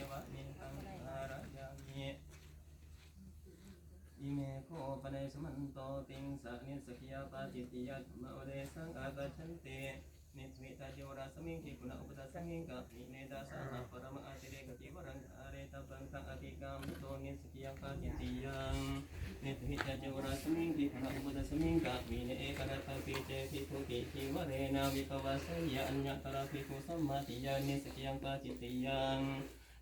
วะเมตังอารายามิอิเมโคปเนสมันโตติงสักนิสกิยาปาจิตติยัตมะอุเรสังอากาชันเตนิสมิตาจิวราสมิงทิคุณอุปตสมิงกะมิเนดาสหปรมอาติเรกติวรังอาเรตปังคังอติกามโตนิสกิยาปาจิตติยังนิสมิตาจิวราสมิงทิคุณอุปตสมิงกะมิเนเอกรัตปิเจภิกขุติจิวเรนาวิปวัสยะอัญญตระภิกขุสัมมาติยานิสกิยังปาจิตติยัง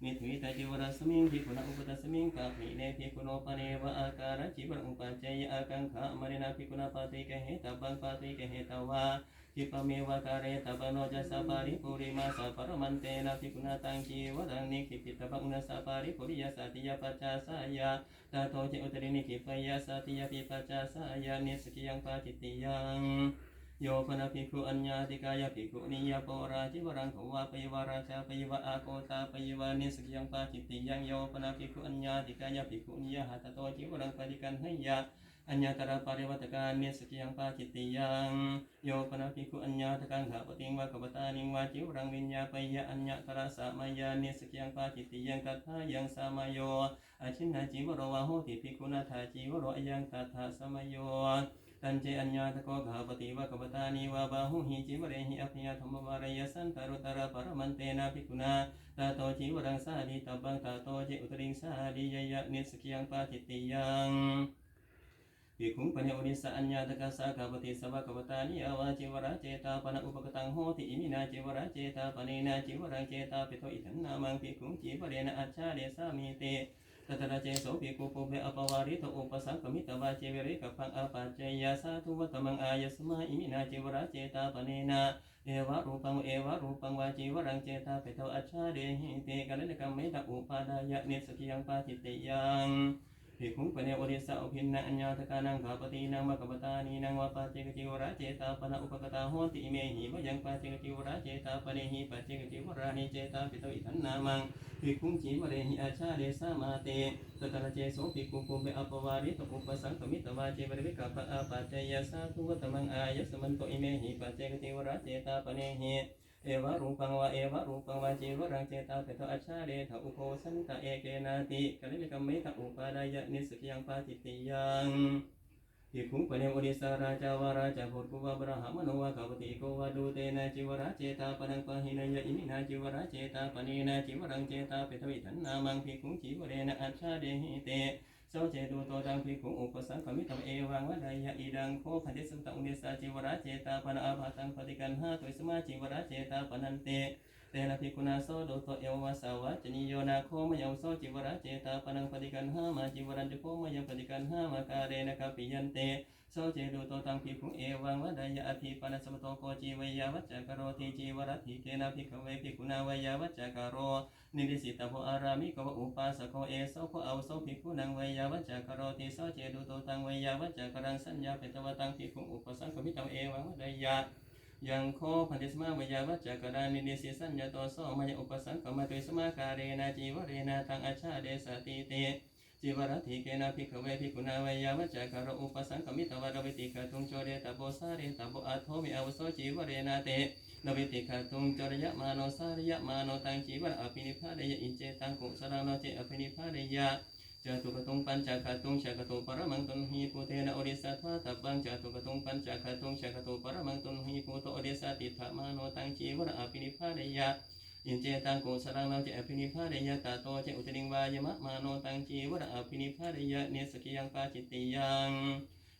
นิทวิตาจิวราสมิงภิกขุณอุปตสมิงกะมิเนภิกขุโนปเนวะอาการจิวรังอุปัจเจยอากังขะมรินาภิกขุณปาติกะเหตบังปาติกะเหตวาภิปเมวะการะตบโนจัสสะปาริปุริมาสะปรมันเตนะภิกขุณตังจิวรังนิคิปิตบังอุณสะปาริปุริยสัตติยปัจจาสายาตาโตเจอุตรินิคิปยสัตติยปิปัจจาสายานิสกิยังปาจิตติยังโยปนะภิกขุอัญญาติกายภิกขุนิยปราจิวรังขวาปยวาราชาปยวะอาโกตาปยวานิสกิยังปาจิตติยังโยปนะภิกขุอัญญาติกายภิกขุนิยหัตโตจิวรังปฏิกันให้ยะอัญญาตระปริวัตการนิสกิยังปาจิตติยังโยปนะภิกขุอัญญาตกังขะปติงวะกบตานิงวาจิวรังวิญญาปยะอัญญาตระสะมายานิสกิยังปาจิตติยังกัตถายังสามโยอาชินนาจิวโรวะโหติภิกขุนาถาจิวโรอยังตัทธะสมโยตันเจอัญญาตโกขาวปฏิวะกบตานิวาบาหุหิจิวเรหิอภิยธรรมวารยสันตรุตระปรมันเตนะภิกขุนาตาโตจิวรังสาดีตับบังตาโตเจอุตริงสาดียยะนิสกิยังปาจิตติยังภิกขุปะเนอุนิสะอัญญาตกัสสะขาวปฏิสวะกบตานิอาวาจิวระเจตาปนะอุปกตังโหติอิมินาจิวระเจตาปะเนนะจิวรังเจตาปิโตอิทันนามังภิกขุจิวเรนะอัจฉาเดสามิเตตตระเจโสภิกขุปุเบอปวาริโตอุปสังกมิตวาเจเวริกัพังอาปัจเจยาสาธุวัตมังอายสมาอิมินาจิวระเจตาปะเนนะเอวะรูปังวาจิวรังเจตาปิโตอัจฉาเดหิเตกัลเลกัมเมตะอุปาดายะเนสกิยังปาจิตติยังภิกขุปะเนโอริสะอภินนะอัญญาตกานังขาปตินังมะกบตานีนังวะปาเจกจิวระเจตาปนะอุปกตาโหติเมหิมะยังปาเจกจิวระเจตาปะเนหิปาเจกจิวรานิเจตาปิโตอิทันนามังภิกขุจิวเรหิอาชาเดสามาเตตตระเจโสภิกขุปุเบอปวาริโตอุปสังกมิตวาเจเวริกัปปะอาปัจเจยสาธุวัตมังอายสมันโตอิเมหิปาเจกจิวระเจตาปะเนหิเอวะรูปังวาจิวรังเจตาเปโตอัจฉาเดถะอุโคสันตะเอเกนาติกัลเลกัมเมตะอุปาดายะนิสกิยังปาจิตติยังภิกขุปะเนโอริสาราชาวาราชาโหตุวะบรหมโนวะกาวติโกวะดูเตนะจิวระเจตาปนังปะหินยะอิมินาจิวระเจตาปะเนนะจิวรังเจตาเปโตอิทันนามังภิกขุจิวเรนะอัจฉาเดหิเตโสเจตุโตตังภิกขุอุปสังขมิตังเอวังวะดายะอิดังโคภันติสัมตังอุเนสาจิวระเจตาปนะอาภาตังปฏิกันหาตุสมาจิวระเจตาปนันเตเตนะภิกขุนาโสโดโตเอวะสาวะจนิโยนาโคมยังโสจิวระเจตาปนังปฏิกันหามาจิวรันตุโคมยังปฏิกันหามาการเรนะกัปปิยันเตโสเจตุโตตังภิกขุเอวังวะดายะอธิปนะสัมโตโกจิวิยาวัจจกโรติจิวระทิเกนะภิกขเวภิกขุนาวิยาวัจจกโรนิริสิตาโภอารามิโกอุปาสโกเอโสโคเอาโสภิกขุนังวิยาวัจจกโรติโสเจตุโตตังวิยาวัจจกรังสัญญาเปตวตังภิกขุอุปสังขมิตังเอวังวะดายะยังโคพันธิสมาวิยาวัจจกรานินิสิสัญญาโตโสมายอุปสังขมตุสมาการเรนะจิวเรนะตังอัจฉาเดสติเตจิวรัติเกนะภิกขเวภิกขุนาวิยาวัจจกโรอุปสังขมิตวารวิติกตุงโจเรตโปสาเรตโปอัตโธมิอาวุโสจิวเรนะเตนวิติกตุงจรยะมาโนสาริยะมาโนตังจิวะอภินิพพาเดยะอิเจตังกุสลังโนเจอภินิพพาเดยะจตุกตุงปัญจกตุงชกตุปรมังตุนหิปุเตนะโอริสัทธาตับบังจตุกตุงปัญจกตุงชกตุปรมังตุนหิปุโตโอริสัติถะมาโนตังจิวะอภินิพพาเดยะอิเจตังกุสลังโนเจอภินิพพาเดยะตาโตเจอุตริงวายมะมาโนตังจิวะอภินิพพาเดยะเนสกิยังปาจิตติยัง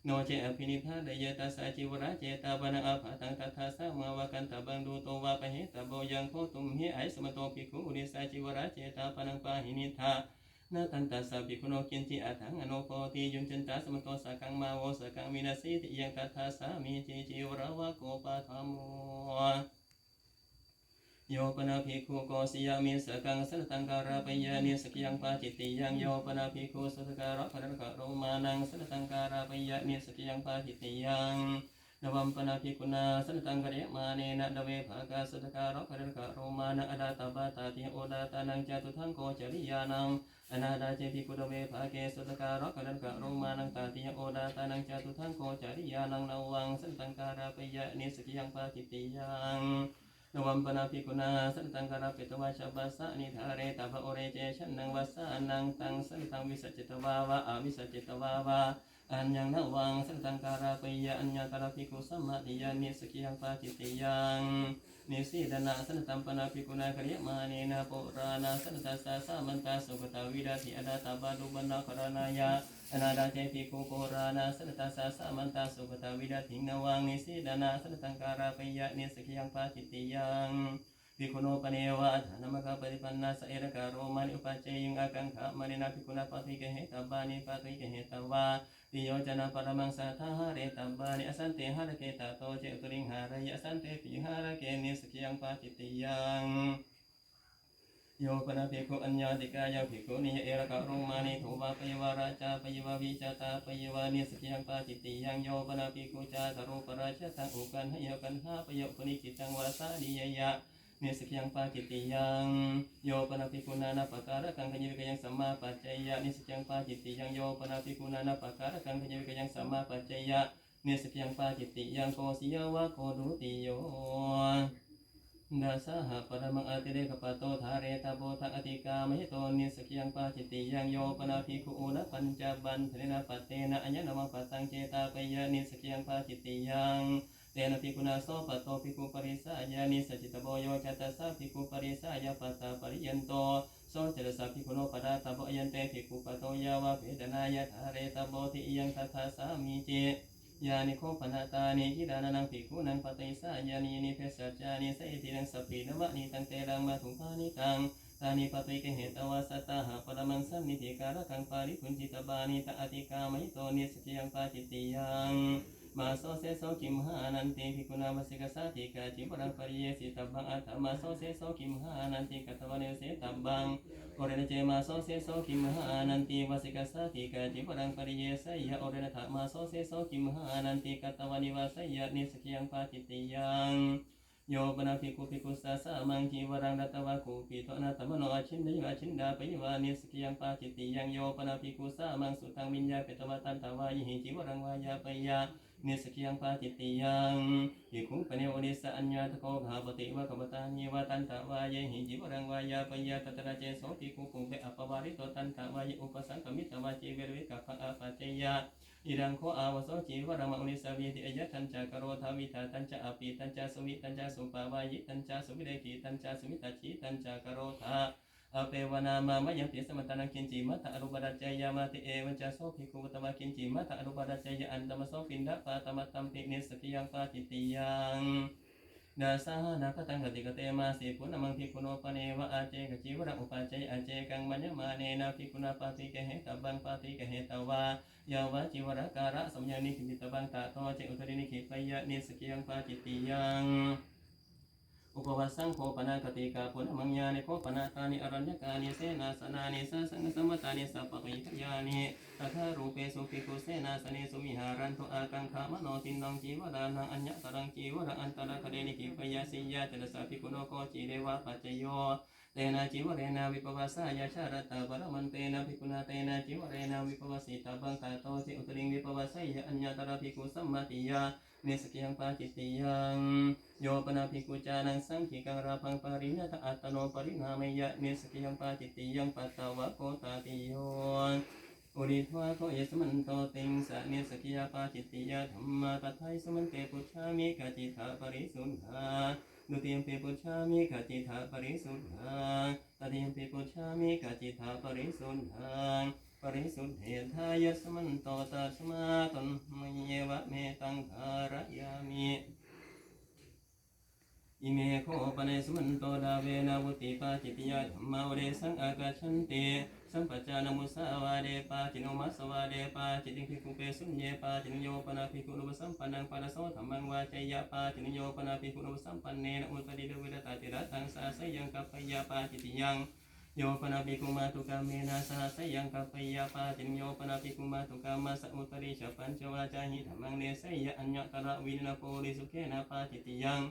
โนเจอภินิพพาเดยะตัสสะจิวระเจตาปนังอาภาตังตัทธาสมาวะกันตบังดูโตวะปะเหตโบยังโคตุมหิไอสมโตภิกขุอุริสาจิวระเจตาปนังปาหินิทานาตันตัสสะภิกขุโนกินจิอัฏฐังอโนโคติยุนจันตาสมโตสักกังมาโวสักกังมินาสิติยังกัตถาสามิจิวระวะโกปะธรรมโมโยปนาภิกขุโกสิยามิสกังสันตังการาปยานิสกิยังปาจิตติยังโยปนาภิกขุสัทธการะภรกะโรมานังสันตังการาปยานิสกิยังปาจิตติยังนวัมปนาภิกขุนาสันตังกะเรมาเนนะดเวภากาสัทธการะภรกะโรมานะอดาตบาตาติโอดาตานังจตุทังโกจริยานังอนาดาเจภิกขุดเวภาเกสัทธการะภรกะโรมานังตาติโอดาตานังจตุทังโกจริยานังนวังสันตังการาปยานิสกิยังปาจิตติยัง นวัมปนาภิกุณาสันตังคาราปิตวาชาปัสสะนิธาเรตาภโอเรเจชันนังวัสสานังตังสันตังวิสัจจิตวาวะอวิสัจจิตวาวะอัญญังนวังสันตังคาราปิยะอัญญาคาราภิกุสัมมาติยานิสกิยังปาจิตติยังนิสีดนาสันตัมปนาภิกุณาคริยมานีนาปุรานาสันตัสสะสามันตาสุกตาวิดาติอดาตาบาลุบันนาคารานายาอนาดาเจภิกขุโกรานาสันตัสสะสามันตาสุกตาวิดาตินวังนิสีดนาสันตังคาราปิยะนิสกิยังปาจิตติยังภิกขุโนปเนวะธานมะกะปฏิปันนาสเอระกะโรมานิอุปัจเจยิงอากังขะมานินาภิกขุนาปฏิเกเหตบานิปฏิเกเหตวาติโยจนะปรมังสัทธาเรตบานิอสันเตหะระเกตโตเจตุริงหารยะสันเตปิหะระเกนิสกิยังปาจิตติยังโยปนะภิกขุอัญญาติกายะภิกขุนิยเอระกะโรมานิโทวาปยวาราชาปยวาวิจตาปยวานิสกิยังปาจิตติยังโยปนะภิกขุจาตโรปราชตังอุกันหะยกันหาปโยปนิจิตังวาสาดิยยะนิสกิยังปาจิตติยังโยปนะภิกขุนานาปการะกังขยิวิกยังสัมมาปัจจยะนิสกิยังปาจิตติยังโยปนะภิกขุนานาปการะกังขยิวิกยังสัมมาปัจจยะนิสกิยังปาจิตติยังโกสิยวะโกดุติโยดัสสะหะปรมังอติเรกปะโตทาเรตาโบทะอติกามหิโตนิสกิยังปาจิตติยังโยปนะภิกขุอุนะปัญจบันเทนะปัตเตนะอัญญนมังปัตตังเจตาปยะนิสกิยังปาจิตติยังเตนะภิกขุนาโสปะโตภิกขุปริสายานิสจิตโบโยจัตตสะภิกขุปริสายาปัตตาปริยันโตโสจตสะภิกขุโนปะดาตาโบยันเตภิกขุปะโตยาวะเพดนายะทาเรตาโบทิยังทัทธาสามิจิยานิโคปนาตานิกิดานังภิกขุนังปฏิสายานินิเพสัจจานิสัยตินังสัพพินวะนิตังเตรังมาถุปานิตังตานิปฏิเกเหตวาสัตตาหะปรมังสัมนิธิการะกังปาริพุนจิตบานิตะอติกามหิโตนิสกิยังปาจิตติยังมาโสเสโสกิมหานันติภิกขุนามสิกสาติกาจิวรังปริเยสิตับบังอัตถมาโสเสโสกิมหานันติกัตวะเนเสตับบังโอเรนเจมาโสเสโสกิมหานันติวสิกสาติกาจิวรังปริเยสยะโอเรนทะมาโสเสโสกิมหานันติกัตวะนิวาสยะนิสกิยังปาจิตติยังโยปนะภิกขุภิกขุสาสะมังจีวรังดัตตวะคูปิโตนะตมโนอชินดยวะชินดาปยวานิสกิยังปาจิตติยังโยปนะภิกขุสามังสุตังวิญญาเปตวะตันตวายหิจิวรังวายาปยานิสกิยังปาจิตติยังภิกขุปเนวนิสะอัญญาตโกภาปติวะกมตานิวะตันตวายหิจิวรังวายาปยาตัตระเจโสภิกขุปุเบอปวาริโตตันตวายอุปสังกมิตวาจิเวรวิกัปปะอาปัจจยาอิรังโคอาวโสจีวรามะอุนิสวีติอายะตัญจากโรทาวิตาตัญจอปีตัญจสุวิตัญจสุปาวายิตัญจสุวิเดกิตัญจสุมิตาชีตัญจากโรทาอเปวานามามะยังติสมตานังกินจิมัตตะอรุปปัจจยามาติเอวัญจโสภิกขุตมะกินจิมัตตะอรุปปัจจยาอันตมโสปินดาปาตมัตตัมปินิสกิยังปาจิตติยังนาสานาคตังกติกเตมาสีปุณมังภิกขุโนปเนวะอาเจกจิวรังอุปาเจอาเจกังมัญญมาเนนาภิกขุนาปาติเกเหตับบังปาติเกเหตวายาวะจิวรการะสัมญานิขิตบังตาโตเจอุตรินิขิปยะนิสกิยังปาจิตติยังอุปวัสสังโฆปนากติกาปุณมังญาณิโคปนาตานิอรัญญกานิเสนาสนานิสังฆสัมมตานิสัพพะกิยานิตถารูเปสุภิกขุเสนาสเนสุมิหารันตุอากังขามโนตินังจีวรานังอัญญตรังจีวระอันตระคะเดนิขิปยาสิยาจตสะภิกขุโนโกจิเดวะปัจจโยเตนะจิวเรนะวิปวัสสายาชารัตตะปรมันเตนะภิกขุนาเตนะจิวเรนะวิปวัสสิตาบังตาโตสิอุตริงวิปวัสสยะอัญญตระภิกขุสัมมาติยานิสกิยังปาจิตติยังโยปนะภิกขุจานังสังขิกังราพังปาริณตะอัตโนปรินามยะนิสกิยังปาจิตติยังปัตตวะโกตาติโยอุริทวะโตเยสมันโตติงสะนิสกิยาปาจิตติยะธัมมาตัทไทสมันเตปุชฌามิกจิตาปริสุทธาดุติยมปิปุชฌามิกจิตาปริสุทธาตติยมปิปุชฌามิกจิตาปริสุทธาปริสุทธิทายสมันโตตัสมาตัมมะเยวะเมตังคารยามิอิเมโคปะเนสมันโตดาเวนะวุติปาจิตติยะธัมมาอุเรสังอากาชันติสัมปัจจานามุสาวาเดปาจิโนมัสวาเดปาจิติภิกขุเปสุญเยปาจินโยปนาภิกขุนุปสัมปันนังปานะโสธัมมังวาจยะปาจินโยปนาภิกขุนุปสัมปันเนนะอุตติเดเวรตาติระตังสาสยังกัปปยาปาจิตติยังโยปนาภิกขุมาตุกาเมนะสาสยังกัปปยาปาจินโยปนาภิกขุมาตุกามาสอุตริชปัญจวาจาหิธัมมังเนสยะอัญญตระวินะโพริสุเขนะปาจิตติยัง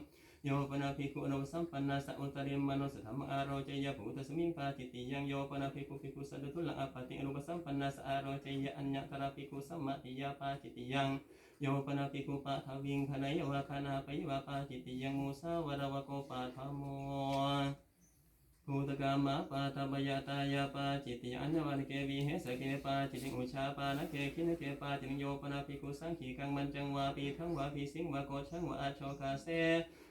โยปนาภิกขุอนุสัมปันนาสัอุตริมโนสธัมมังอารโจยะภูตสมิงปาจิตติยังโยปนาภิกขุภิกขุสัตตุลังอปติอนุปสัมปันนาสอารโจยะอัญญตระภิกขุสัมมาติยาปาจิตติยัง โยปนาภิกขุปะทวิงคณยวะคณาปยวะปาจิตติยังมุสาวรวะโกปะธรรมโมภูตกามะปาตบยตายาปาจิตติอัญญวันเกวิเหสเกปาจิติอุชาปานเกคินเกปาจิตโยปนาภิกขุสังขีกังมันจังวาปีทังวาปีสิงวาโกชังวาอาโชกาเส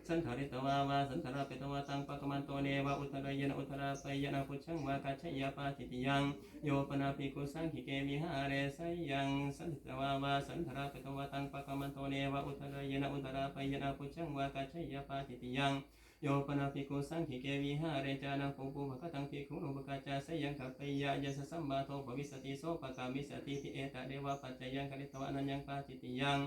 สันทาริตวาวาสันทราเปตวาตังปะกมันโตเนวะอุตระยนะอุตระปยนะพุชังวากัจฉยาปาจิตติยังโยปนาภิกขุสังขีเกวิหาเรไสยังสันทวาวาสันทราเปตวาตังปะกมันโตเนวะอุตระยนะอุตระปยนะพุชังวากัจฉยาปาจิตติยังโยปนาภิกขุสังขีเกวิหาเรจานังปุปุภะตังภิกขุนุปกัจจาสยังกัปปยายะสสัมมาโทภวิสติโสปะกามิสติทิเอตะเดวะปัจจยังกฤตวะนัญญังปาจิตติยัง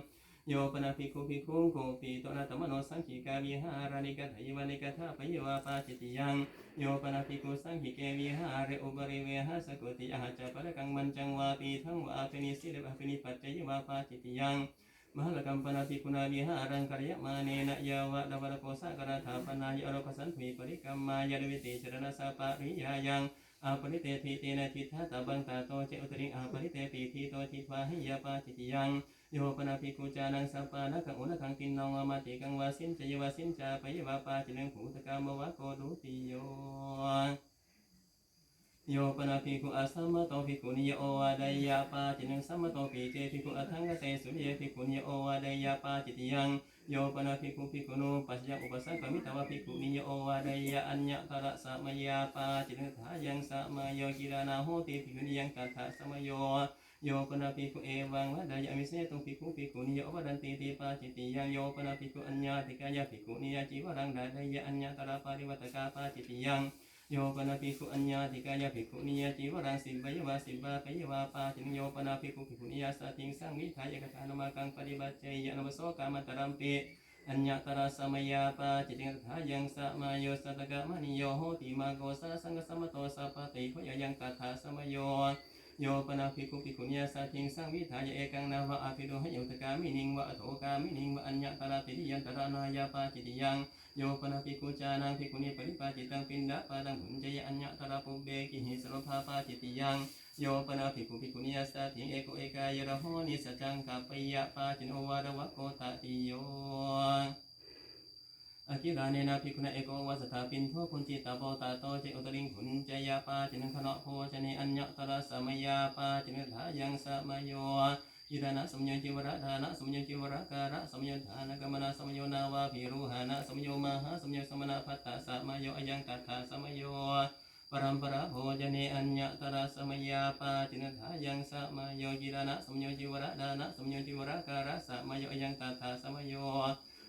โยปนาภิกขุภิกขุโกปีโตนะตมโนสังขีกาวิหารานิกัตถยวานิกัตถะปยวะปาจิตติยังโยปนาภิกขุสังขีเกวิหาเรอุปริเวหะสกุติอาหะจปะระกังมันจังวาปีทังวาอภินิสิเลวะอภินิปัจจยวะปาจิตติยังมหลกัมปนาภิกขุนาวิหารังกัรยมาเนนะยาวะดาวะโกสะกะระถาปนายอโรคสันถุปริกัมมายะดวิติชรณะสัปปะริยายังอาปริเตทีเตนะทิฏฐะตะบังตาโตเจอุตริอาปริเตปีทีโตทิวาหิยาปาจิตติยังโยปนาภิกขุจานังสัปปะนะกังอุณคังตินนองอามาติกังวาสินจยวาสินจาปยวะปาจินังภูตกามวะโกดุติโยโยปนาภิกขุอาสัมมโตภิกขุนิโยโอวาดายาปาจินังสัมมโตปีเจภิกขุอัทังกเตสุริยภิกขุนิโยโอวาดายาปาจิตติยังโยปนาภิกขุภิกขุโนปัจจยังอุปสังขมิตวะภิกขุนิโยโอวาดายาอัญญตระสัมยาปาจินังทายังสัมโยกิรานาโหติภิกขุนิยังตัทธะสัมโยโยปนาภิกขุเอวังวะดายามิเสตุภิกขุนิโยวดันติติปาจิตติยังโยปนาภิกขุอัญญติกายภิกขุนิยจิวรังดาดายาอัญญตระปาริวัตกาปาจิตติยังโยปนาภิกขุอัญญาติกายภิกขุนิยจิวรังสิบยวะสิบาปยวะปาจินโยปนาภิกขุภิกขุนิยสัตถิงสังวิทายกถานมากังปฏิบัติเจยะนวโสกามันตรัมปิอัญญตระสมยาปาจิติงทายังสมาโยสัตกะมณิโยโหติมาโกสะสังฆสมโตสัพพติโหยยังตัทธาสมโยโยปนาภิกขุภิกขุนิยสัตถิงสังวิทายเอกังนาวะอภิโดหยุตกามินิงวะอโถกามินิงวะอัญญตระติยันตระนายาปาจิติยังโยปนาภิกขุจานังภิกขุนิปริปาจิตังปินดาปาตังหุนจยอัญญตระปุเบกิหิสโลภาปาจิติยังโยปนาภิกขุภิกขุนิยสัตถิงเอโกเอกายระโหนิสัจจังกัปปยะปาจินโอวาระวะโกตติโยอากิราเนนะภิกขุนะเอโกวาสถาปินโทพุนจิตาโบตาโตเจอุตริงหุนจยาปาจินังคเนาะโพชเนอัญญตระสมยาปาจินังทายังสมโยยิรานะสมโยจิวระธานะสมโยจิวระการะสมโยธานกมนาสมโยนาวาภิรุหานะสมโยมหาสมโยสมณพัตตะสมโยอยังกัตถาสมโยปรัมปราโภจเนอัญญตระสมยาปาจินังทายังสมโยยิรานะสมโยจิวระธานะสมโยจิวระการะสมโยอยังกัตถาสมโย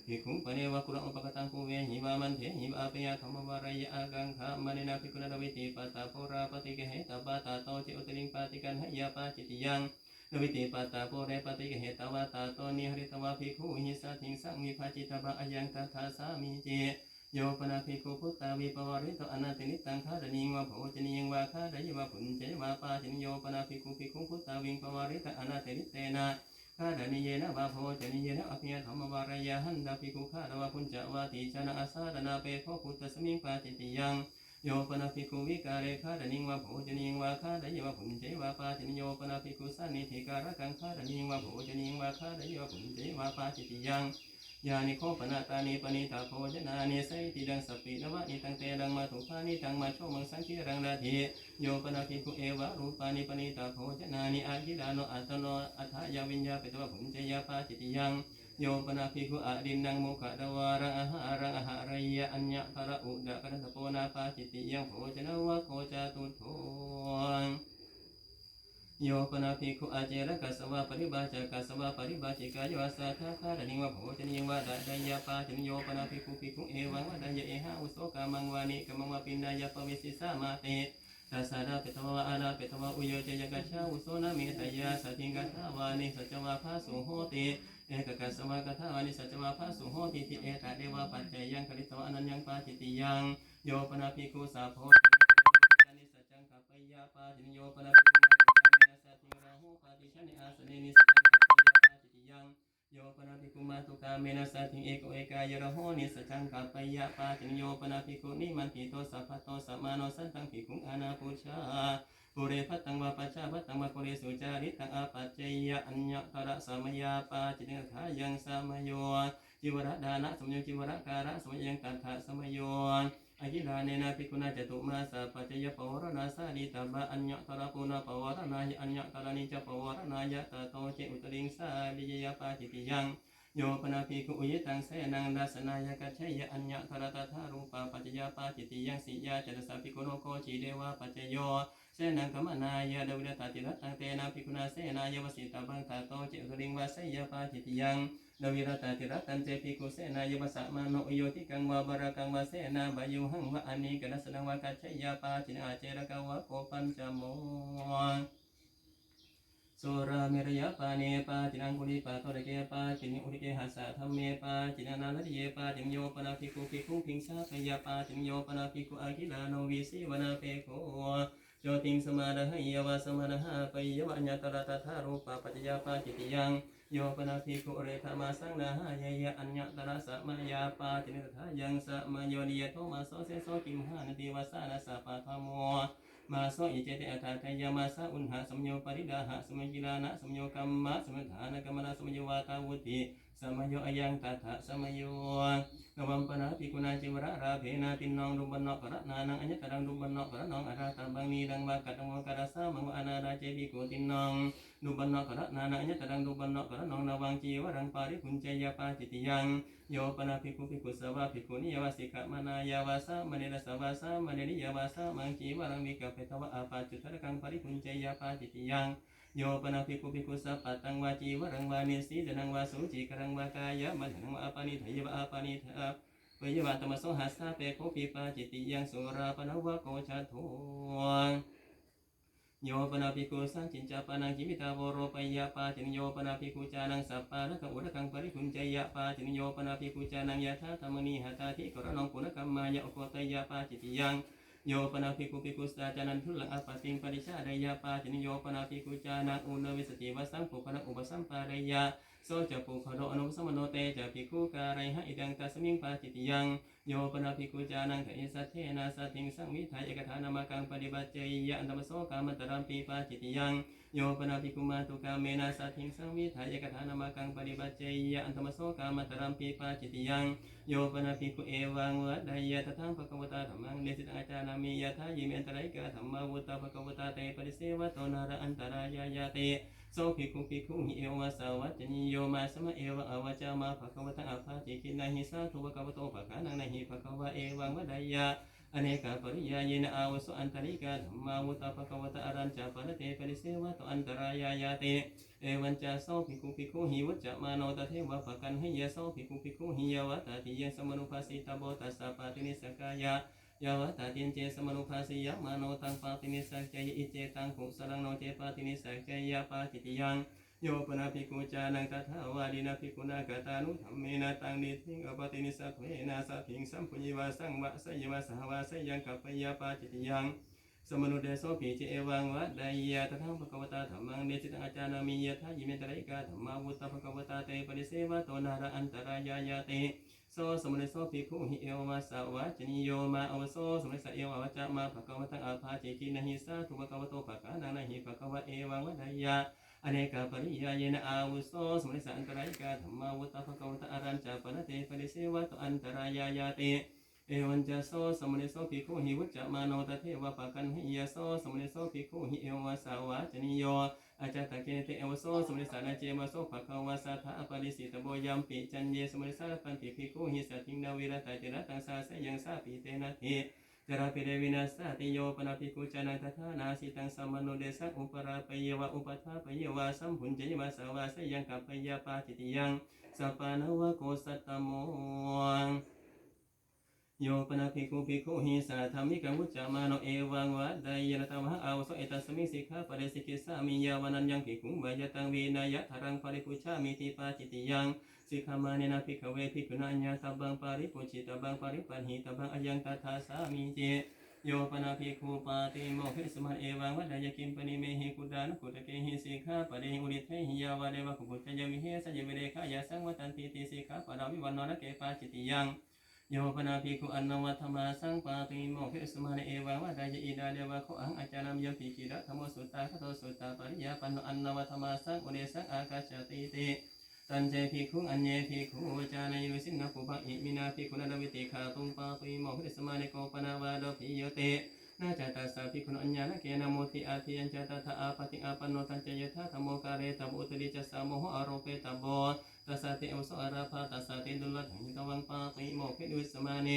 ภิกขุปะเนวะกุระอุปกตังภูเวหิวามันเถหิวาเปยะธรรมวารายะอากังขามะเนนะภิกขุนะดวิติปัตตาโพราปฏิเกเหตปาตาโตเจอุตริงปาติกันหยาปาจิติยังนวิติปัตตาโพเรปฏิเกเหตวาตาโตนิหริตวาภิกขุหิสัตถิงสังวิภาจิตบะอายังตัทธาสามิเจโยปนาภิกขุพุตตาวิปวาริโตอนาตินิตังคาดนิงวะโภจนิยังวะคาดยวะพุนเจวะปาจินโยปนาภิกขุพุตตาวิงปวาริตอนาตินิเตนะคาดนิเยนะวะโภจนิเยนะอภิยธรรมวารายะหันดาภิกขุคาดวะพุนจาวาติจนะอาสาดนาเปโคพุตตสมิงปาจิติยังโยปนาภิกขุวิกาเรคาดนิงวะโภจนิยังวะคาดยวะพุนเจวะปาจินโยปนาภิกขุสันนิธิการะกังคาดนิงวะโภจนิยังวะคาดยวะพุนเจวะปาจิติยังยานิโคปนาตานิปณิตาโพจนานิไสติดังสัพพินวะนิตังเตดังมาตุภานิตังมาโชมังสังคิรังดาธิโยปนาภิกขุเอวะรูปานิปณิตาโพจนานิอากิดาโนอัตโนอัฏฐายาวิญญาเปตวะพุนเจยาปาจิติยังโยปนาภิกขุอดินนังโมขะดวาระอาหารังอาหารยะอัญญตระอุดะกัตโปนาปาจิติยังโพจนาวะโคจาตุโทโยปนาภิกขุอาเจระกัสวะปริบาจากัสวะปริบาจิกายวัสสะทาคาดนิงวะโภจนิยังวะดะดายะปาจินโยปนาภิกขุเอวังวะดายะเอหะอุโสกามังวานิกมังวะปินดายะปวิสิสามาเตตัสสะดาเปตวะอานาเปตวะอุโยเจยกัจฉาอุโสนะเมตยาสัทิงกัตถาวานิสัจวะภาสุโหติเอกกัสสวะกัตถาวานิสัจวะภาสุโหติทิเอตเดวะปัจเจยังคลิตวะอนัญญังปาจิติยังโยปนาภิกขุสาโพนิสัจจังกัปปยาปาจินโยปนาภิกขุสัตถิราหูปาติชะเนอาสเนนิสัจจังกัปปยาปาจิติยังโ โยปนาภิกขุมาตุกาเมนะสัตถิเอโกเอกายระโหนิสัจจังกัปปยะปาติโยปนาภิกขุนิมันติโตสัพพะโตสัมมาโนสันตังภิกขุอานาปุชาปุเรพัตตังวาปัจจาพัตตังวาปุเรสุจาริตังอาปัจเจยะอัญญตระสัมยาปาจิตถายังสัมโยจิวระดานะสัมโยจิวระการะสัมยังตัทธะสัมโยอกิลาเนนะภิกขุนาจตุมาสาปัจจยปวรณาสาลิตาบะอัญญตระปุณปวรณายอัญญตระนิจปวรณายตโตเจอุตริงสาลิยปาจิติยังโยปนาภิกขุอุยตังเสนังดัสนายกัจเชยอัญญตระตถารูปปัจจยปาจิติยังสิยาจตสัพภิกขุโนโคจิเดวะปัจจโยเสนังกัมมนายะดวิดตติรัตตังเตนะภิกขุนาเสนายาวสิตาบังตาโตเจอุตริงวาเสยปาจิติยังดวิรตติรัตตันเจภิกขุเสนายาวสะมโนโยติกังวาบารากังวาเสนาบายุหังวะอานิกนัสนังวะกัจเชยปาจินาเจรกวะโกปัญจโมสุราเมรยปาเนปาจินังกุลิปาโตระเกปาจินิอุริเกหัสสะธรรมเมปาจินานาลเยปาจิมโยปนาภิกขุภิกขุพิงสาปยปาจิมโยปนาภิกขุอากิลาโนวิสิวนาเปโกโยติงสมาดะหยวะสมาดะหะปยวะญาตระตถารูปปัจจยปาจิติยังโยปนาภิกขุเรธามาสังนาหายยะอัญญตระสัมมายาปาจินิตถายังสัมมโยนิยโทมาโสเสโสกิมหานติวาสานาสัพพะธรรมโมมาโสอิเจเตอัตถะยามาสะอุณหะสัมโยปริดาหะสัมโยกิลานะสัมโยกัมมะสัมโยฐานกัมมนะสัมโยวาตาวุติสัมโยอายังตัทธะสัมโยนวัมปนาภิกขุนาจิวระราเพนาตินนองดุบันนอกระนานังอัญญตรังดุบันนอกระนองอาราตังบังนีดังบากัตตังวกระสามังวะอนาดาเจภิกขุตินนองดุบันนอกระนานังอัญญตรังดุบันนอกระนองนาวังจีวรังปาริปุญเจยปาจิติยังโยปนาภิกขุภิกขุสวะภิกขุนิยวาสิกะมานายาวาสะมณีรสวาสะมณีนิยวาสะมังจีวรังวิกะเปตวะอาปาจุทรกังปริปุญเจยปาจิติยังโยปนาภิกขุภิกขุสัพพะตังวาจีวรังวานิสีจนังวาสุจิกรังวากายะมัจนังวาอาปานิทายวะอาปานิทะเวยวัตมโสหัสสะเปโคปิปาจิติยังสุราปนวะโกชัตโถโยปนาภิกขุสังจินจาปานังกิมิตาวโรปยะปาจินโยปนาภิกขุจานังสัปปะระกังอุระกังปริคุญจยะปาจินโยปนาภิกขุจานังยะถาธรรมนีหตาธิกรณองปุณกัมมายะโกตยะปาจิติยังโยปนาภิกขุภิกขุสาจานันทุลังอปติงปริชาดายะปาจินโยปนาภิกขุจานังอุณวิสติวสังปุพนะอุปสัมปารายะโสจะปุพโดอนุสมโนเตจะภิกขุการัยหะอิดังตัสมิงปาจิติยังโยปนาภิกขุจานังเถสัทเทนะสัทธิงสังวิทายเอกฐานามากังปฏิบัติเจยะอันตมโสกามันตรัมปีปาจิติยังโยปนาภิกขุมาตุกาเมนะสัทธิงสังวิทายเอกฐานามากังปฏิบัติเจยะอันตมโสกามันตรัมปีปาจิติยังโยปนาภิกขุเอวังวะดายะตถังภควตาธัมมังเนสิตอาจานามิยะถายิเมนตรัยกะธัมมาวุตตาภควตาเตปริเสวะโตนาระอันตรายายาเตโสภิกขุภิกขุหิเอวะสาวัจจญิโยมาสมะเอวะอวจามาภควตังอภาจิกินาหิสาธุภควโตภคานังนะหิภควะเอวังวะดายะอเนกปริยายินะอาวสุอันตริกาธัมมาวุตตาภควตาอรัญจาปะระเตปริเสวะโตอันตรายายาเตเอวันจาโสภิกขุภิกขุหิวัจจะมาโนตเทวะภกันหิยะโสภิกขุภิกขุหิยวะตาติยังสมนุภาสิตาโบตัสสะปาตินิสกายะยาวะตาตินเจสมนุภาสิยะมาโนตังปาตินิสัจจยอิเจตังขุสลังโนเจปาตินิสัจจยปาจิติยังโยปนาภิกขุจานังตถาวาดินาภิกขุนากตานุธัมเมนะตังนิทิงอปตินิสัทเวนะสัทธิงสัมปุญญิวาสังวะสยวะสหวะสยังกัปปยาปาจิติยังสมนุเดโสภิเจเอวังวะดายะตถังภควตาธัมมังเนสิตังอาจานามิยะถายิเมตรัยกะธัมมาวุตตาภควตาเตปริเสวะโตนาระอันตรายายาเตโสสมุเดโสภิกขุหิเอวมาสาวะจนิโยมาอวโสสมุเดสเอวะจะมาภควตังอาภาจิกินะหิสาธุภควโตภคานังนะหิภควะเอวังวะดายะอเนกปริยาเยนะอาวุโสสมุนิสันตรายกาธัมมาวุตตาภควตาอารัญจาปนะเตปริเสวะโตอันตรายายาเตเอวันจะโสสมุนิโสภิกขุหิวัจจะมาโนตเทวะปะกันหิยะโสสมุนิโสภิกขุหิเอวะสาวะจนิโยอาจตะเกเตเอวโสสมุนิสานาเจมะโสภควะสัทธะปริสิตโบยัมปิจันเยสมุนิสาปันติภิกขุหิสัทธิงนาวิรตาเจระตังสาสยังสาปิเตนะเทจราปิเรวินาสติโยปนาภิกขุจานังตถานาสิตังสัมมโนเดสะอุปราปเยวะอุปทาปเยวะสัมพุญเจยวะสาวะสยังกัปปยาปาจิติยังสัปปานวะโกสัตตโมโยปนาภิกขุภิกขุหิสาธรรมิกังวุจจามาโนเอวังวะดายนะตมหาอาวโสเอตัสมิสิกขาปะเรสิกิสามิยาวานันยังภิกขุมายตังวีนายะทารังปริปุชามิติปาจิติยังสิกขามาเนนะภิกขเวภิกขุนัญญาตับบังปาริปุจิตับบังปาริปันหิตับบังอายังตถาสามิเจ โยปนาภิกขุปาติโมภิสมันเอวังวัดายกิมปนิเมหิกุดานุกุตเกหิสิกขาปะเดหิอุริเทหิยาวะเดวะกุกุจจยวิเฮสยเวเรขายาสังวัตันติติสิกขาปะดาวิวันโนนะเกปาจิติยังโยปนาภิกขุอันนวัฏมาสังปาติโมภิสมันเอวังวัดายอิดาเดวะโคอังอาจารามยภิกิดะธรรมสุตตาคโตสุตตาปริยาปันโนอันนวัฏมาสังอุเดสังอากาศติติตันเจภิกขุอัญเยภิกขุจานายุสินะปุภะอิมินาภิกขุนาวิติขาตุมปาติโมภิสมันโกปนาวาโดภิโยเตนาจตาสาภิกขุอัญญาณเกนะโมทิอาทิยัญจตถาอาปติอาปันโนตันเจยถาธรรมโมกาเรตบุตริจัสสะโมหอารโปตโบตัสสะเตอวสอาราภาตัสสะเตดุลวัฏหิตวังปาติโมภิดุสมาเน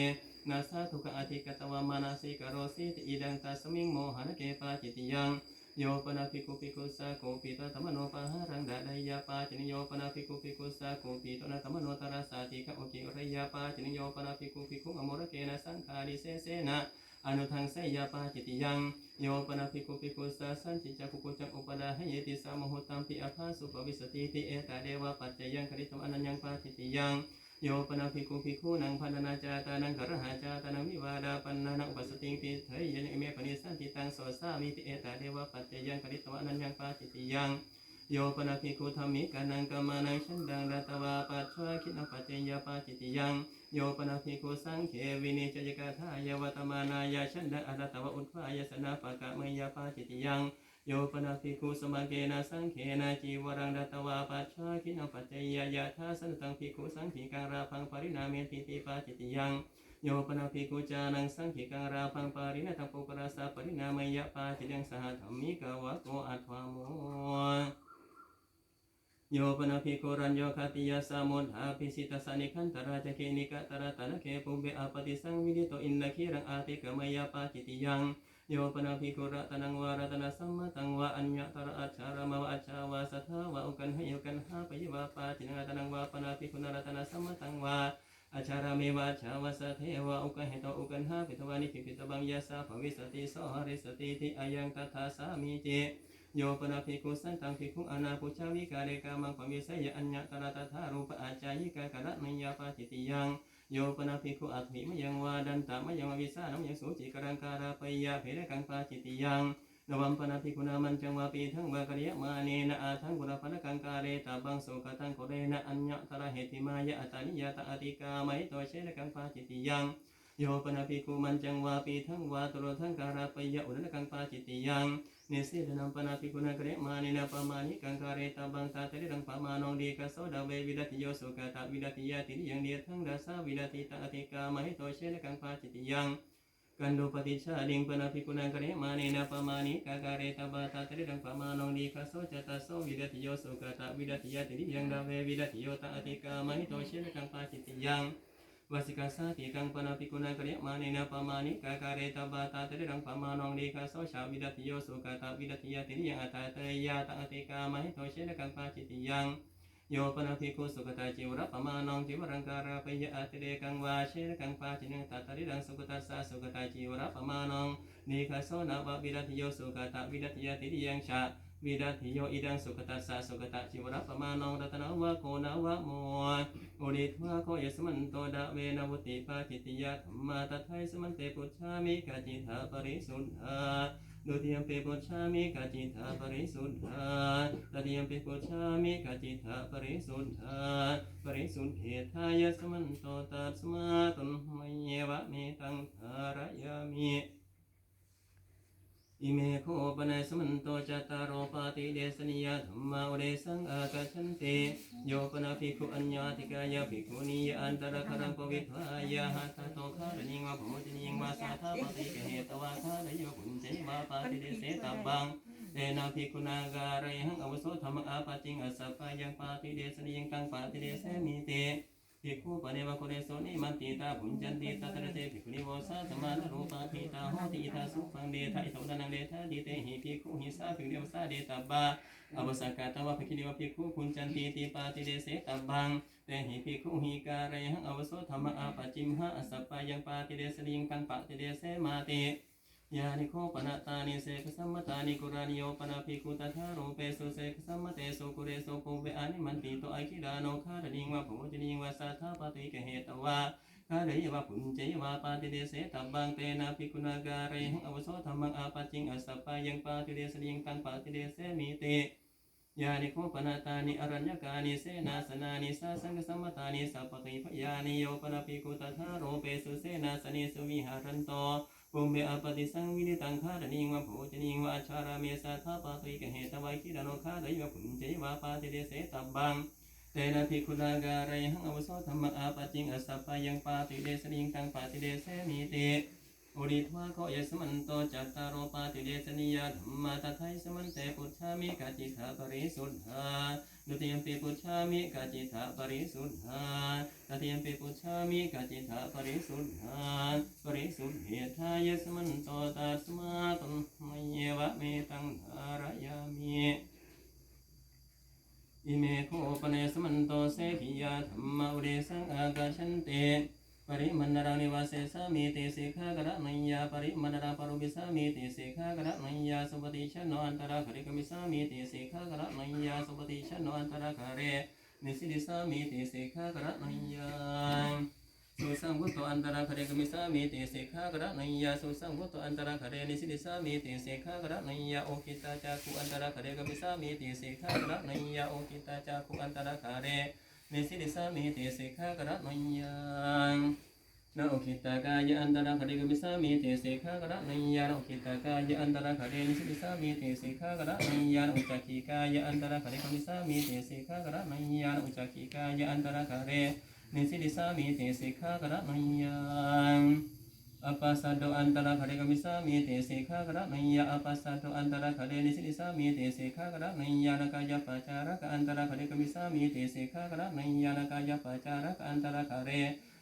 นาสาทุกะอธิกตวามานาสิกโรสิติอิดังตัสมิงโมหะเกปาจิติยังโยปนาภิกขุภิกขุสาโกปิตตมโนปะหารังดาดายาปาจินโยปนาภิกขุภิกขุสาโกปิตนะตมโนตระสาติกะโอกิริยาปาจินโยปนาภิกขุภิกขุอโมระเกนะสังฆาริเสเสนะอนุทังไสยาปาจิติยังโยปนาภิกขุภิกขุสาสันจิจักขุกุจังอุปดาหเยติสามโหตัมปิอภาสุปวิสติติเอตาเดวะปัจจยังคริตมอนัญญังปาจิติยังโยปนาภิกขุภิกขุนังพันนาจาตานังกระหาจาตานังวิวาดาปันนานังอุปสติงปิเถยยันเมปนิสันติตังโสสามิติเอตาเดวะปัจจยังคริตมอนัญญังปาจิติยังโยปนาภิกขุธรรมิกานังกัมมานังฉันดังรัตวาปัจฉาคินปัจจยปาจิติยังโยปนาภิกขุสังเขวินิจยกาธายวัตมานายาฉันดังอรัตวะอุทวายสนาปะกะเมยปาจิติยังโยปนาภิกขุสมาเกนะสังเขนะจีวรังรัตวาปัจฉาคินปัจจยยะธาสันตังภิกขุสังขีกังราพังปรินาเมติติปาจิติยังโยปนาภิกขุจานังสังขีกังราพังปรินาทังปุปราสาปรินาเมยปาจิยังสหธรรมิกวะโตอัตถาโมโยปนาภิกขุรัญโยคติยาสามุทาภิสิตสานิคันตราจเกนิกะตระตนะเคปุเบอปฏิสังวิดิโตอินนคีรังอาติกมยปาจิติยังโยปนาภิกขุรัตนังวารัตนะสัมมตังวะอัญญตระอัจฉารมวะอัจฉาวาสัทธาวะอุกันหยุกันหาปยวาปาจินังตนังวาปนาภิกขุนรัตนะสัมมตังวะอาชารามิวาชาวสัทเทวะอุกันเหตอุกันหาปิทวานิพิตบังยาสาภวิสติโสหริสติทิอายังตถาสามิเจโยปนาภิกขุสันตังภิกขุอนาปุชาวิกาเรกามังปวิสัยอัญญตระตถารูปอาจายิกากะระมัญญาปาจิติยังโยปนาภิกขุอัตถิมยังวาดันตามยังวิสานมยังสุจิกรังการาปยาเพรกังปาจิติยังนวัมปนาภิกขุนามันจังวาปีทั้งวากริยมาเนนะอาทังกุณพนกังกาเรตาบังโสกตังโกเรนะอัญญตระเหติมายะอัตานิยตาอติกาไมโตเชรกังปาจิติยังโยปนาภิกขุมันจังวาปีทั้งวาตุโรทั้งการาปยะอุณกังปาจิติยังเนสิดนัมปนาภิกขุนากเรมานินาปมานิกังการเตบังตาเตริรังปามานองดีกโสดาเววิดติโยสุกตาวิดติยาติยังเดียทั้งดาสาวิดติตาอติกามหิโตเชนกังปาจิติยังกันโดปฏิชาลิงปนาภิกขุนากเรมานินาปมานิกังการเตบังตาเตริรังปามานองดีกโสจตาโสวิดติโยสุกตาวิดติยาติยังดาเววิดติโยตาอติกามหิโตเชนกังปาจิติยังวสิกาสาติกังปนาภิกขุนากเรมานินาปมานิกังการเตบังตาเตริรังปามานองดีกโสชาวิดติโยสุกตาวิดติยาติยังอัตตายาตาอติกามหิโตเชนกังปาจิติยังโยปนาภิกขุสุกตาจิวรปมานองจิวรังการาปยะอติเรกังวาเชรกังปาจินังตัตริรังสุกตัสสะสุกตาจิวรปมานองนิคาโสนาวะวิรัติโยสุกตาวิรัติยาติยังชาวิรัติโยอิดังสุกตัสสะสุกตาจิวรปมานองรัตนาวะโกนาวะโมอุริทวะโคยสมันโตดะเวนะวุติปาจิติยะธัมมาตัทไทสมันเตปุชฌามิกาจิตาปริสุทธาดุติยมปิปุชฌามิกาจิตาปริสุทธาตติยมปิปุชฌามิกาจิตาปริสุทธาปริสุทธิทายสมันโตตัสมาตุนมเยวะเมตังทารยามิอิเมโคปนัยสมันโตจัตตารโอปาติเดสนิยธรรมาอุเดสังอากัชันเตโยปนาภิกขุอัญญาติกายาภิกขุนียอันตระคารังปวิภายาหัตถโตคารณิงวะภมุจญิงวะสาธาปฏิกเหตวะคารโยปุญเจวะปาติเดเสตับบังเตนะภิกขุนาการัยหังอวโสธรรมอาปาจิงอสัพพยังปาติเดสนิยังกังปาติเดเสมิเตภิกขุปเนวะโคเรโสนิมันติตาปุญจันติตตระเตภิกขุนิโวสาสมาทรูปาทิตาโหติทาสุฟังเดทะอิโตนังเดทะดิเตหิภิกขุหิสาภิกขุเดวสาเดตับบาอวสังกาตวะภิกขุนิวะภิกขุปุญจันติติปาติเดเสตับบังเตหิภิกขุหิการัยหังอวโสธรรมอาปาจิมหะอสัพพยังปาติเดสนิยังกังปาติเดเสมาติยานิโคปนะตานิเสกสัมมตานิกุรานิโยปนะภิกขุตัทธารูเปสุเสกสัมมเตสุกุเรสุโกเวอานิมันติโตไอคิดาโนคารณิงวะภมุจญิงวะสาธาปฏิกเหตวะ คาเรยวะปุญเจวะปาติเดเสตับบังเตนะภิกขุนาการะหังอวโสธรรมังอาปัจจิงอัสสปายังปาติเดสยังตังปาติเดเสมิเตยานิโคปนาตานิอรัญญกานิเสนาสนานิสาสังกสัมมตานิสัพพติพยานิโยปนาภิกุตถาโรเปสุเสนาสนิสุวิหารันโตปุเบอปฏิสังวินิตังคาดนิงวะโภจนิงวะชาราเมสาทาปาตุยกเหตวัยคิดานโนคาดยวะปุญเจวะปาติเดเสตับบังเตนะภิกขุนาการะหังอวโสธรรมังอาปัจจิงอัสสปายังปาติเดสนิงตังปาติเดเสมิเตโอริทวะโคยสมันโตจัตตารโอปาติเดชนิยาธรรมาตถายสมันเตปุชฌามิกาจิตาปริสุทธาดุติยมปิปุชฌามิกาจิตาปริสุทธาตติยมปิปุชฌามิกาจิตาปริสุทธาปริสุทธิทายสมันโตตัสมาตัมมะเยวะเมตังธารยามิอิเมโคปเนสมันโตเสขิยาธรรมะอุเดสังอากาชันเตปริมันนารานิวาเสสามิเตสิกขากระนัยยาปริมันนาราปรุบิสามิเตสิกขากระนัยยาสุปฏิชันโนอันตระคริกมิสามิเตสิกขากระนัยยาสุปฏิชันโนอันตระคาเรนิสิดิสามิเตสิกขากระนัยยาสุสังวุตโตอันตระคริกมิสามิเตสิกขากระนัยยาสุสังวุตโตอันตระคาเรนิสิดิสามิเตสิกขากระนัยยาโอกิตาจักขุอันตระคริกมิสามิเตสิกขากระนัยยาโอกิตาจักขุอันตระคาเรนิสิดิสามิเตสิกขากระนัยยานะโอคิตากายะอันตระคาเรกมิสามิเตสิกขากระนัยยานะโอคิตากายะอันตระคาเรนิสิดิสามิเตสิกขากระนัยยานะอุจจคิกายะอันตระคาเรกมิสามิเตสิกขากระนัยยานะอุจจคิกายะอันตระคาเรนิสิดิสามิเตสิกขากระนัยยาอปัสสะโตอันตระคาเรกมิสามิเตสิกขากระนัยยาอปัสสะโตอันตระคาเรนิสิดิสามิเตสิกขากระนัยยานกายะปัจจาระกะอันตระคาเรกมิสามิเตสิกขากระนัยยานกายะปัจจาระกะอันตระคาเร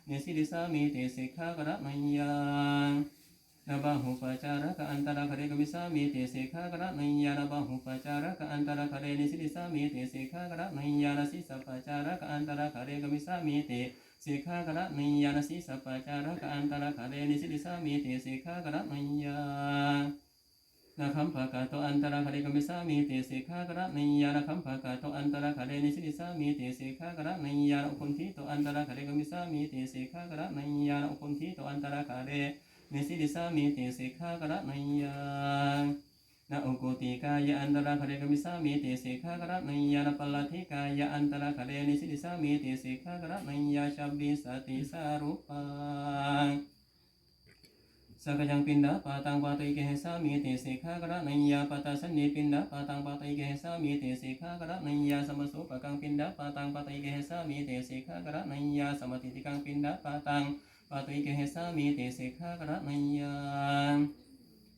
นิสิดิสามิเตสิกขากระนัยยานะบาหุปจาระกะอันตระคาเรกมิสามิเตสิกขากระนัยยานะบาหุปจาระกะอันตระคาเรนิสิดิสามิเตสิกขากระนัยยานะสิสัพพจาระกะอันตระคาเรกมิสามิเตสิกขากระนัยยานะสิสัพพจาระกะอันตระคาเรนิสิดิสามิเตสิกขากระนัยยานะคัมภกะโตอันตระคาเรกมิสามิเตสิกขากระนัยยานะคัมภกะโตอันตระคาเรนิสิดิสามิเตสิกขากระนัยยานะอุปนทิโตอันตระคาเรกมิสามิเตสิกขากระนัยยานะอุปนทิโตอันตระคาเรนิสิดิสามิเตสิกขากระนัยยานะอุโกติกายะอันตระคาเรกมิสามิเตสิกขากระนัยยานะปัลลัทธิกายะอันตระคาเรนิสิดิสามิเตสิกขากระนัยยาชับบิสติสารุปังสักยังปินดาปาตังปาติเกหสามิเตสิกขากระนัยยาปตาสันนิปินดาปาตังปาติเกหสามิเตสิกขากระนัยยาสมสุปกังปินดาปาตังปาติเกหสามิเตสิกขากระนัยยาสมติติกังปินดาปาตังปาติเกหสามิเตสิกขากระนัยยา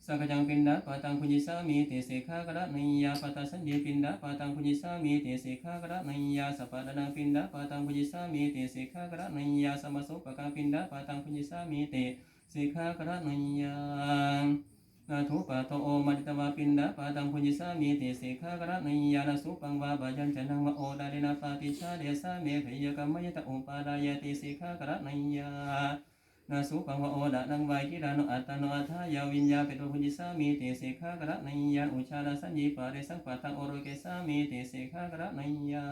สักยังปินดาปาตังพุจิสามิเตสิกขากระนัยยาปตาสันนิปินดาปาตังพุจิสามิเตสิกขากระนัยยาสัพพะดานังปินดาปาตังพุจิสามิเตสิกขากระนัยยาสมสุปกังปินดาปาตังพุจิสามิเตสิกขากระนัยยานาทุปะโตโอมัจตวาปินดาปาตังพุจิสามิเตสิกขากระนัยยานาสุปังวาบายัญจนังวะโอดาเลนะปาติชาเดสาเมขยกรรมยตะอุปาดายติสิกขากระนัยยานาสุปังวะโอดานังวายกิรานุอัตตโนอัฏฐายาวิญญาเปโตพุจิสามิเตสิกขากระนัยยาอุชาลสัญญีปาเรสังปะตังโอโรเกสามิเตสิกขากระนัยยา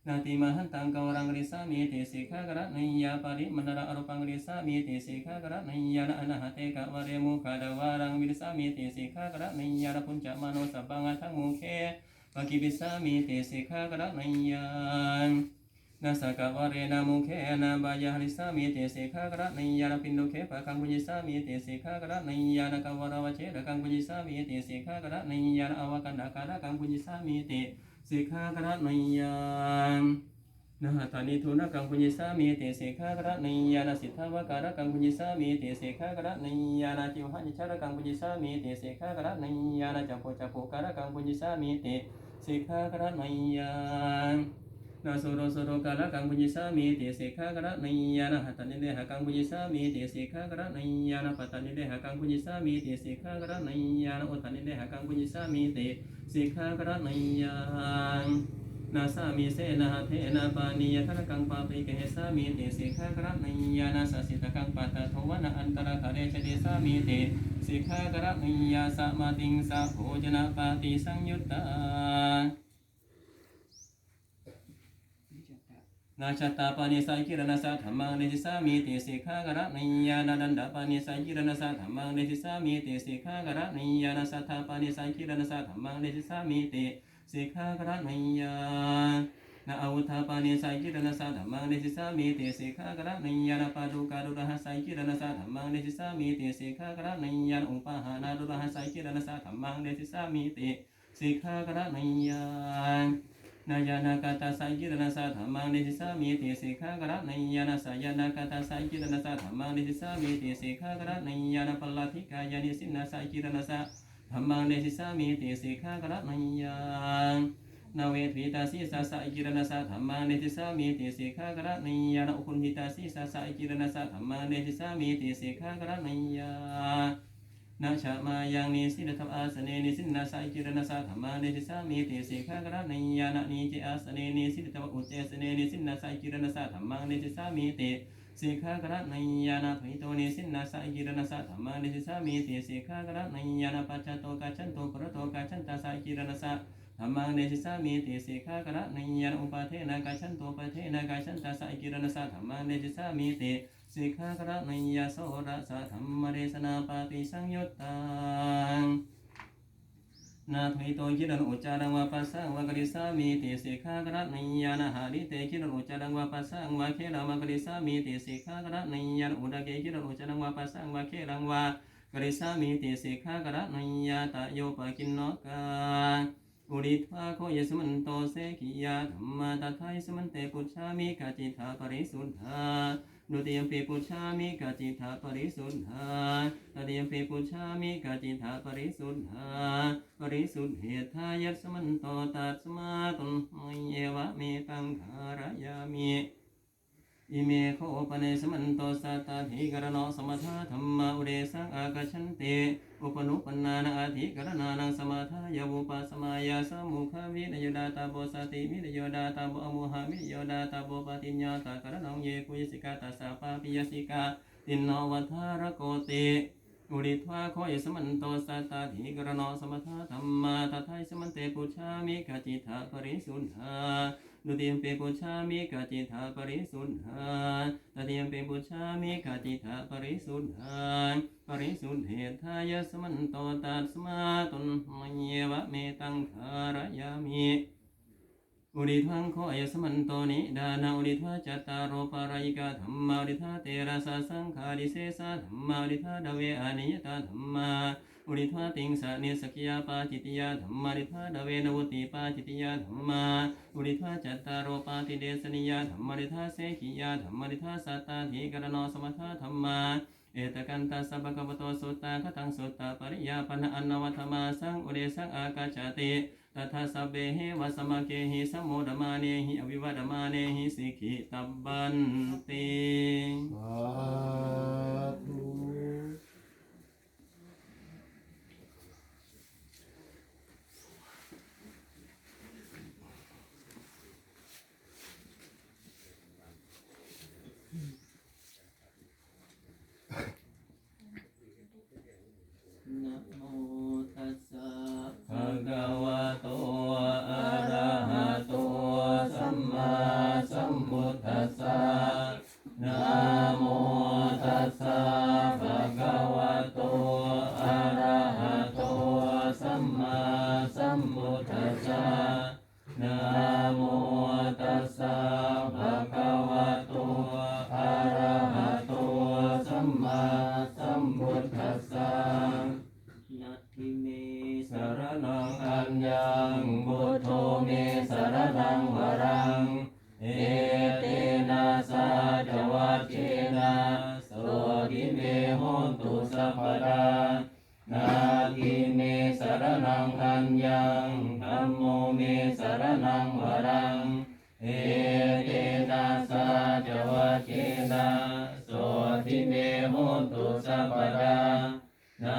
นาติมหันตังกวรังริสามิเตสิกขากระนัยยาปริมันระอรุปังริสามิเตสิกขากระนัยยานะอนาหะเตกะวะเรมุขะดาวารังวิริสามิเตสิกขากระนัยยานะปุญจมโนสัพพังอัทังมุเขปะกิปิสามิเตสิกขากระนัยยานาสกะวะเรนะมุเขนะบายาริสามิเตสิกขากระนัยยานะปินโดเขปะคังปุจิสามิเตสิกขากระนัยยานะกวรวะเชระกังปุจิสามิเตสิกขากระนัยยานะอวกันดาการะกังปุจิสามิเตสิกขากระนัยยานะหะตานิทุนะกังปุญิสามิเตสิกขากระนัยยานะสิทธาวการะกังปุญิสามิเตสิกขากระนัยยานะจิวหะนิชระกังปุญิสามิเตสิกขากระนัยยานะจัปโปจัปโปการะกังปุญิสามิเตสิกขากระนัยยานะโสโรโสโรการะกังปุญิสามิเตสิกขากระนัยยานะหะตานิเดหะกังปุญิสามิเตสิกขากระนัยยานะปัตตานิเดหะกังปุญิสามิเตสิกขากระนัยยานะอุทานิเดหะกังปุญิสามิเตสิกขากระนัยยานาสามิเสนาเทนาปานิยทะกังปาปิเกสามิเตสิกขากระนัยยานาสสิตกังปัตตะโทวนะอันตระคาเรชเดสามิเตสิกขากระนัยยาสัมมาติงสะโภจนะปาติสังยุตตา นาชตาปานิสัยกิรณสัทธัมมังเดชิสามิติสิกขากระนิยานาดันดาปานิสัยกิรณสัทธัมมังเดชิสามิติสิกขากระนิยานาสัทธาปานิสัยกิรณสัทธัมมังเดชิสามิติสิกขากระนิยานาอาวุธาปานิสัยกิรณสัทธัมมังเดชิสามิติสิกขากระนิยานาปาดุการุรหัสัยกิรณสัทธัมมังเดชิสามิติสิกขากระนิยาอุปาหานารุรหัสัยกิรณสัทธัมมังเดชิสามิติสิกขากระนิยานายานากาตาสัยกิรณสัทธัมมังเดชิสามิติสิกขากระนิยานาสายานากาตาสัยกิรณสัทธัมมังเดชิสามิติสิกขากระนิยานาปัลลัทธิกายานิสินนาสัยกิรณสัทธัมมังเดชิสามิติสิกขากระนิยานาเวทวิตาสีสาสัยกิรณสัทธัมมังเดชิสามิติสิกขากระนิยานาอุคุณหิตาสีสาสัยกิรณสัทธัมมังเดชิสามิติสิกขากระนิยานาชะมายังนิสิตทัพอาสเนนิสินนาสัยกิรณสัทธัมมังเดชิสามิติสิกขากระนิยานานิเจอาสเนนิสิตทัพอุเจสเนนิสินนาสัยกิรณสัทธัมมังเดชิสามิติสิกขากระนิยานาภิโตนิสินนาสัยกิรณสัทธัมมังเดชิสามิติสิกขากระนิยานาปัจจโตกัจฉันโตปรโตกัจฉันตาสัยกิรณสัทธัมมังเดชิสามิติสิกขากระนิยานาอุปาเทนะกัจฉันโตปะเทนะกัจฉันตาสัยกิรณสัทธัมมังเดชิสามิติสิกขากระนิยาโสระสะธัมมเดสนาปาติสังยุตตังนาภิโตคิรันอุจจารังวาปัสสังวะกริสามิติสิกขากระนิยานาหาริเตคิรันอุจจารังวาปัสสังวะเครามะกริสามิติสิกขากระนิยาอุดะเกคิรันอุจจารังวาปัสสังวะเครังวากริสามิติสิกขากระนิยาตะโยปะกินโนกาอุริทวาโคยสมันโตเสกิยาธัมมาตัทไทสมันเตปุชฌามิกาจิตาปริสุทธาดุติยมปีปุชฌามิกาจิตาปริสุทธาตติยมปีปุชฌามิกาจิตาปริสุทธาปริสุทธเหทายัสมันโตตัสมาตุมเยวะเมตังคารยามิอิเมโคปเนสมันโตสัตตาธิกรณสมถะธัมมาอุเดสังอากชันเตอุปนุปนานาอาธิกรณานังสมถะยาวุปัสมายาสมุขวินโยดาตาโบสติวินโยดาตาโบอมุหะวินโยดาตาโบปฏิญญาตากรณองเยกุยสิกาตัสสะปาปิยสิกาตินโนวัฏารโกติอุริทวาโคยสมันโตสัตตาธิกรณสมถะธัมมาทัทไทสมันเตปุชฌามิกจิตาปริสุทธาดุติยมเปปุชฌามิกจิตาปริสุทธาตติยมเปปุชฌามิกจิตาปริสุทธาปริสุทธเหทายสมันโตตัสมาตุนมเยวะเมตังคารยามิอุริทังโคยสมันโตนิดานาอุริทวาจัตตารโอปารายกาธัมมาอุริทวาเตระสะสังขาริเสสะธัมมาอุริทวาดเวอนิยตาธัมมาอุริทวาติงสะเนสกิยาปาจิตติยาธัมมาอุริทวาดเวนวุติปาจิตติยาธัมมาอุริทวาจัตตารโอปาติเดสนิยาธัมมาอุริทวาเสขิยาธัมมาอุริทวาสัตตาธิกรณสมถะธัมมาเอตกันตัสสะภะคะวะโตสุตตะคตังสุตตะปริยาปนะอันนวัฏมาสังอุเดสังอากาจติตถาสัพเพเหวะสมะเกหิสัมโมดมาเนหิอวิวัดมาเนหิสิกขิตับบันติสาธุ นะโมตัสสะภะคะวะโตอะระหะโตสัมมาสัมพุทธัสสะนะโมตัสสะภะคะวะโตอะระหะโตสัมมาสัมพุทธัสสะนะโมตัสสะภะคะวะโตอะระหะโตสัมมาสัมพุทธัสสะนัตถิเมสรณังอัญญังพุทโธเมสรณังวรังเอเตนะสาจวัจเจนะโสทิเมโหตุสัพพดานาทิเมสรณังอัญญังธัมโมเมสรณังวรังเอเตนะสาจวัจเจนะโสทิเมโหตุสัพพดานา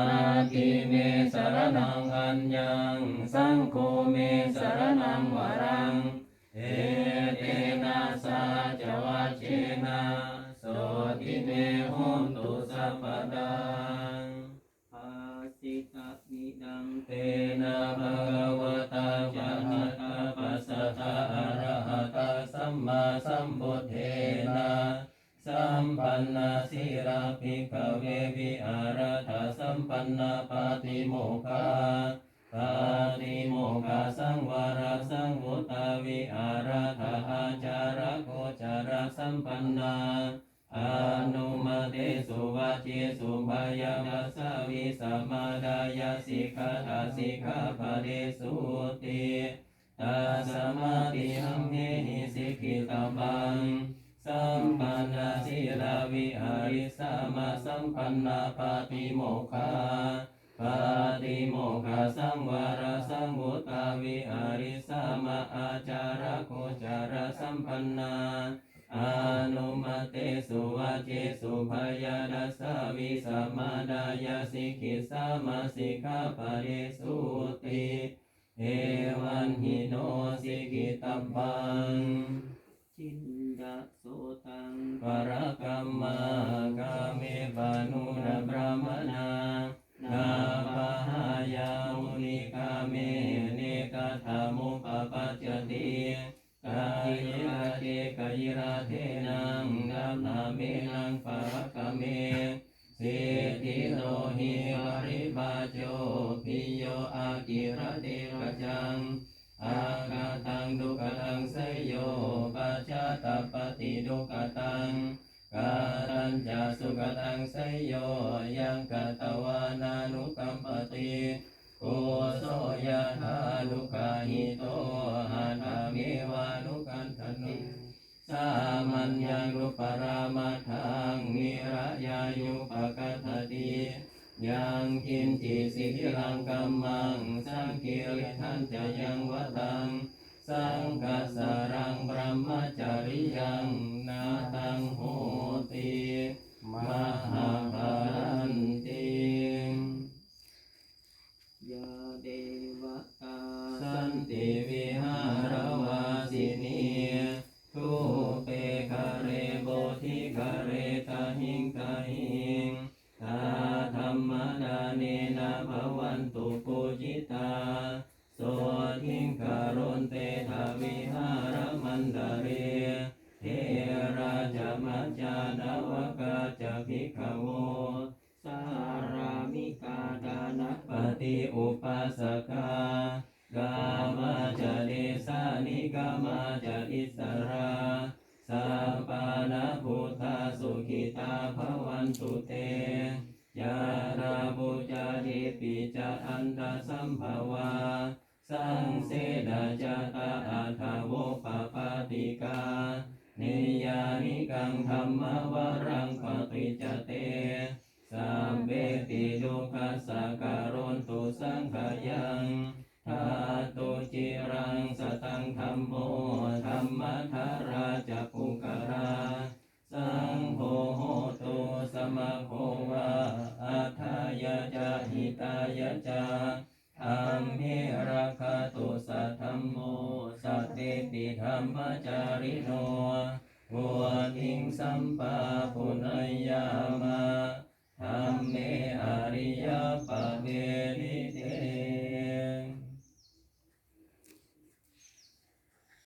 ทิเมสรณังอัญญังสังโฆเมสรณังวรังเอเตนะสาจวัจเจนะโสทิเมโหตุสัพพดังภาสิตามิดังเตนะภะคะวะตาจะหะตาปัสสะทะอะระหะตาสัมมาสัมพุท รัตสัมปันนาปาติโมกขาปาติโมกขาสังวรสังวุตาวิอาราธาอาจาระโคจารสัมปันนาอนุมาเตสุวัจเจสุภายามัสสวิสัมมาดายาสิกขาทาสิกขาปะเดสุติตัสมาติหัมเหหิสิกขิตบังสัมปันนาสีลาวิหาริสามาสัมปันนาปาติโมกขาปาติโมกขาสังวรสังวุตาวิหาริสามาอาจาระโคจารสัมปันนาอนุมาเตสุวัจเจสุภายาดัสสวิสัมมาดายาสิกขิสามาสิกขาปะเดสุติเอวันหิโนสิกขิตบังจินดาโสตังปรกัมมากาเมปานุระบรามนานาปะหายามุนิกาเมเนกะธรรมุปปัจจติกายราเทกายราเทนังนัมนาเมนังปรกัมเมสิทิโนหิปริบาโจปิโยอากิระเทระจังอากาตังดุกตังไสโยปัจจตปฏิดุกตังกาตัญจสุกตังไสโยยังกตวานานุกัมปติโกโสยะธานุกาหิโตหานาเมวานุกันธนุสามัญญังรุปรามาทังนิระยายุปกัตติยังกินจิสิลังกัมมังสังกิริทันจะยังวตังสังกัสสรังบรมจาริยังนาตังโหติมหาภารันติยาเดวตาสันติวิหารวาสินีทุเปคะเรโบธิคะเรตาหิงกาหิงตาธรรมดาเนนะภวันตุปูจิตาโสทิงคารนเตทาวิหารมันดาเรเทราจมัจจานาวกาจะภิกขโวสารามิกาดานะปฏิอุปัสสกากามาจะเดสานิกามาจะอิสราสัพปานาพุทธาสุขิตาภวันตุเตยาราบุจาทิปิจาอันตสัมภวาสังเสดาจาตาอัฏฐโวปปาติกาเนยานิกังธรรมวรังปฏิจเตสัมเบติดุขัสสะการนตุสังขยังทาตุจิรังสตังธัมโมธัมมัทธาราจะปุกราสังโฆโหตุสมะโภวะอัฏฐายะจาหิตายะจาธัมเมราคาตุสัทธัมโมสัตติติธัมมจาริโนวัวทิงสัมปาปุณยามาธัมเมอริยปะเวเน